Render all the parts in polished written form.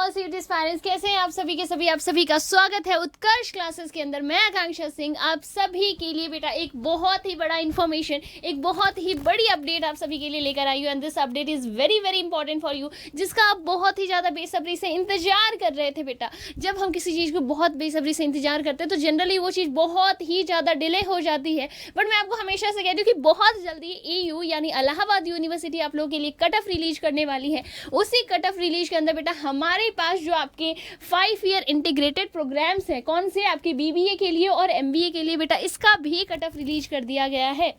All series parents, कैसे हैं आप सभी के सभी। आप सभी का स्वागत है उत्कर्ष क्लासेस के अंदर। मैं आकांक्षा सिंह आप सभी के लिए बेटा एक बहुत ही बड़ा इन्फॉर्मेशन, एक बहुत ही बड़ी अपडेट आप सभी के लिए लेकर आई हूँ। And this update is very very important for you, जिसका आप बहुत ही ज़्यादा बेसब्री से इंतजार कर रहे थे बेटा। जब हम किसी चीज़ को बहुत बेसब्री से इंतजार करते हैं तो जनरली वो चीज़ बहुत ही ज़्यादा डिले हो जाती है। बट मैं आपको हमेशा से कहती हूँ कि बहुत जल्दी AU यानी इलाहाबाद यूनिवर्सिटी आप लोगों के लिए कट ऑफ रिलीज करने वाली है। उसी कट ऑफ रिलीज के अंदर बेटा हमारे पास जो आपके 5 ईयर इंटीग्रेटेड प्रोग्राम्स हैं, कौन से आपके BBA के लिए और MBA के लिए बेटा, इसका भी कट ऑफ रिलीज कर दिया गया है।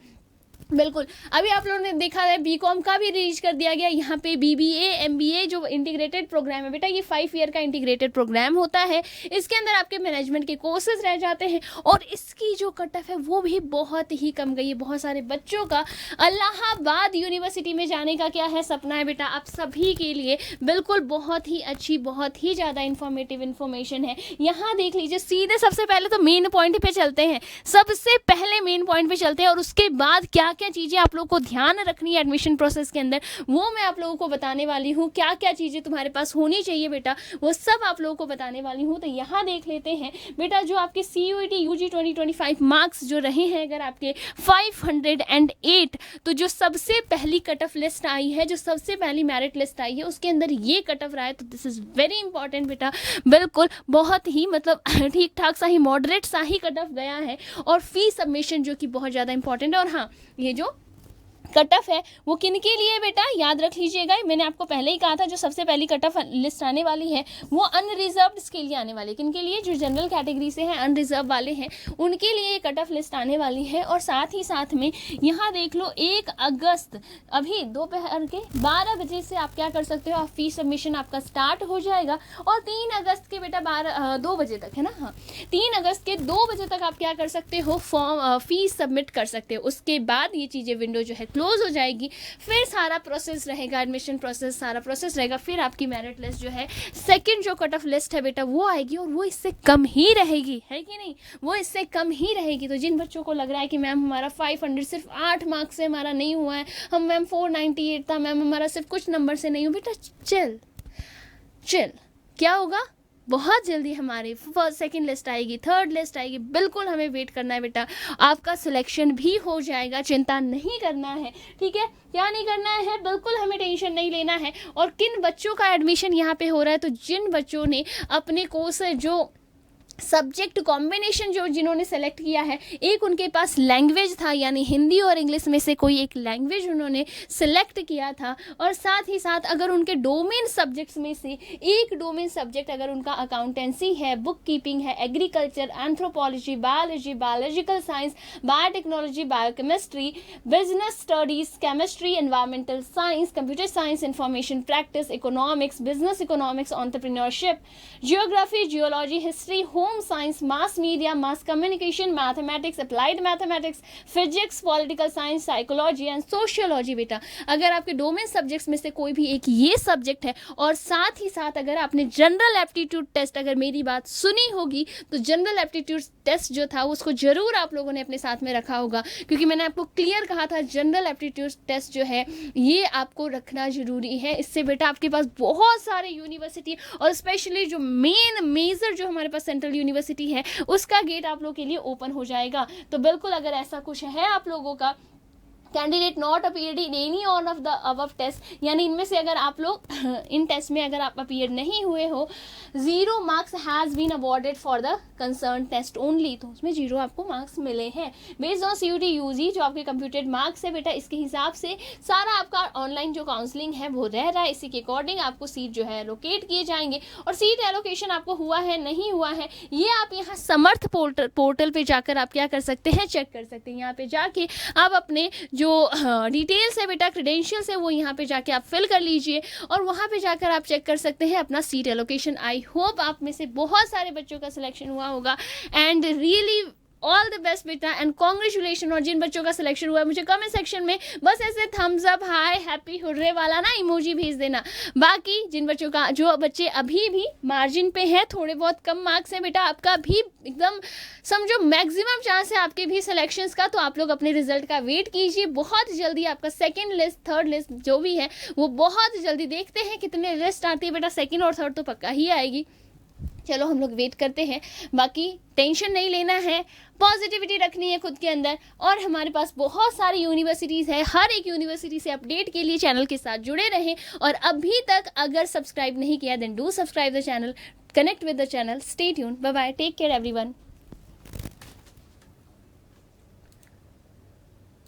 बिल्कुल, अभी आप लोगों ने देखा है BCom का भी रिलीज कर दिया गया। यहाँ पे BBA MBA जो इंटीग्रेटेड प्रोग्राम है बेटा, ये 5 ईयर का इंटीग्रेटेड प्रोग्राम होता है। इसके अंदर आपके मैनेजमेंट के कोर्सेज रह जाते हैं और इसकी जो कट ऑफ है वो भी बहुत ही कम गई है। बहुत सारे बच्चों का इलाहाबाद यूनिवर्सिटी में जाने का क्या है सपना है बेटा, आप सभी के लिए बिल्कुल बहुत ही अच्छी, बहुत ही ज़्यादा इंफॉर्मेटिव इन्फॉर्मेशन है। यहाँ देख लीजिए, सीधे सबसे पहले तो मेन पॉइंट पे चलते हैं। सबसे पहले मेन पॉइंट पे चलते हैं और उसके बाद क्या क्या चीज़ें आप लोगों को ध्यान रखनी है एडमिशन प्रोसेस के अंदर, वो मैं आप लोगों को बताने वाली हूँ। क्या क्या चीज़ें तुम्हारे पास होनी चाहिए बेटा, वो सब आप लोगों को बताने वाली हूँ। तो यहाँ देख लेते हैं बेटा, जो आपके CUET UG 2025 मार्क्स जो रहे हैं, अगर आपके 508, तो जो सबसे पहली कट ऑफ लिस्ट आई है, जो सबसे पहली मेरिट लिस्ट आई है, उसके अंदर ये कट ऑफ रहा है। तो दिस इज़ वेरी इंपॉर्टेंट बेटा, बिल्कुल बहुत ही मतलब ठीक ठाक सा ही, मॉडरेट सा ही कट ऑफ गया है। और फी सबमिशन जो कि बहुत ज़्यादा इंपॉर्टेंट है। और हाँ, ये जो कट ऑफ है वो किन के लिए बेटा, याद रख लीजिएगा, मैंने आपको पहले ही कहा था जो सबसे पहली कट ऑफ लिस्ट आने वाली है वो अनरिजर्व्ड के लिए आने वाली है। किन के लिए, जो जनरल कैटेगरी से हैं, अनरिजर्व वाले हैं, उनके लिए कट ऑफ लिस्ट आने वाली है। और साथ ही साथ में यहाँ देख लो, 1 अगस्त अभी दोपहर के 12 बजे से आप क्या कर सकते हो, आप फीस सबमिशन आपका स्टार्ट हो जाएगा। और 3 अगस्त के बेटा 2 बजे तक है ना, हाँ 3 अगस्त के 2 बजे तक आप क्या कर सकते हो, फॉर्म फीस सबमिट कर सकते हो। उसके बाद ये चीज़ें विंडो जो है क्लोज हो जाएगी। फिर सारा प्रोसेस रहेगा, एडमिशन प्रोसेस, सारा प्रोसेस रहेगा। फिर आपकी मेरिट लिस्ट जो है, सेकंड जो कट ऑफ लिस्ट है बेटा, वो आएगी और वो इससे कम ही रहेगी, है कि नहीं, वो इससे कम ही रहेगी। तो जिन बच्चों को लग रहा है कि मैम हमारा 500 सिर्फ 8 मार्क्स से हमारा नहीं हुआ है, हम मैम 498 था मैम, हमारा सिर्फ कुछ नंबर से नहीं हुआ, बेटा चिल, क्या होगा, बहुत जल्दी हमारी फर्स्ट सेकंड लिस्ट आएगी, थर्ड लिस्ट आएगी। बिल्कुल हमें वेट करना है बेटा, आपका सिलेक्शन भी हो जाएगा, चिंता नहीं करना है, ठीक है। क्या नहीं करना है, बिल्कुल हमें टेंशन नहीं लेना है। और किन बच्चों का एडमिशन यहाँ पे हो रहा है, तो जिन बच्चों ने अपने कोर्स जो सब्जेक्ट कॉम्बिनेशन जो जिन्होंने सेलेक्ट किया है, एक उनके पास लैंग्वेज था यानी हिंदी और इंग्लिश में से कोई एक लैंग्वेज उन्होंने सेलेक्ट किया था। और साथ ही साथ अगर उनके डोमेन सब्जेक्ट्स में से एक डोमेन सब्जेक्ट अगर उनका अकाउंटेंसी है, बुक कीपिंग है, agriculture, anthropology, biology, biological science, biotechnology, biochemistry, business studies, chemistry, environmental science, computer science, information practice, economics, business economics, entrepreneurship, geography, geology, history, home science, mass media, mass communication, mathematics, applied mathematics, physics, political science, psychology and sociology बेटा, अगर आपके domain subjects में से कोई भी एक ये subject है, और साथ ही साथ अगर आपने जनरल एप्टीट्यूड टेस्ट, अगर मेरी बात सुनी होगी तो जनरल एप्टीट्यूड टेस्ट जो था उसको जरूर आप लोगों ने अपने साथ में रखा होगा, क्योंकि मैंने आपको क्लियर कहा था जनरल एप्टीट्यूड टेस्ट जो है ये आपको रखना जरूरी है। इससे बेटा आपके पास बहुत सारे यूनिवर्सिटी और स्पेशली जो मेजर जो हमारे पास सेंट्रल यूनिवर्सिटी है उसका गेट आप लोगों के लिए ओपन हो जाएगा। तो बिल्कुल अगर ऐसा कुछ है आप लोगों का, candidate not appeared in any on of the above test, यानी इनमें से अगर आप लोग इन टेस्ट में अगर आप अपीयर नहीं हुए हो, 0 marks has been awarded for the concern test only, तो उसमें 0 आपको मार्क्स मिले हैं। बेस्ड ऑन CUET UG जो आपके कंप्यूटेड मार्क्स है बेटा, इसके हिसाब से सारा आपका ऑनलाइन जो काउंसलिंग है वो रह रहा है। इसी के अकॉर्डिंग आपको सीट जो है एलोकेट किए जाएंगे। और सीट एलोकेशन आपको हुआ है नहीं हुआ है, ये आप यहाँ समर्थ पोर्टल पे जाकर आप क्या कर सकते हैं, चेक कर सकते हैं। यहाँ पे जाके आप अपने जो डिटेल्स है बेटा, क्रेडेंशियल्स है, वो यहाँ पे जाके आप फिल कर लीजिए और वहाँ पे जाकर आप चेक कर सकते हैं अपना सीट एलोकेशन। आई होप आप में से बहुत सारे बच्चों का सिलेक्शन हुआ होगा and really all the best बेटा एंड कॉन्ग्रेचुलेशन। और जिन बच्चों का सिलेक्शन हुआ है मुझे कमेंट सेक्शन में बस ऐसे थम्स अप, हाय, हैप्पी, हुर्रे वाला ना इमोजी भेज देना। बाकी जिन बच्चों का, जो बच्चे अभी भी मार्जिन पे हैं, थोड़े बहुत कम मार्क्स हैं बेटा, आपका भी एकदम समझो मैक्सिमम चांस है आपके भी सिलेक्शंस का, तो आप लोग अपने रिजल्ट का वेट कीजिए। बहुत जल्दी आपका सेकंड लिस्ट, थर्ड लिस्ट जो भी है वो बहुत जल्दी, देखते हैं कितने लिस्ट आती है बेटा, सेकंड और थर्ड तो पक्का ही आएगी। चलो हम लोग वेट करते हैं। बाकी टेंशन नहीं लेना है, पॉजिटिविटी रखनी है खुद के अंदर, और हमारे पास बहुत सारी यूनिवर्सिटीज़ है, हर एक यूनिवर्सिटी से अपडेट के लिए चैनल के साथ जुड़े रहें। और अभी तक अगर सब्सक्राइब नहीं किया then do subscribe the channel, connect with the channel, stay tuned, bye bye, take care everyone.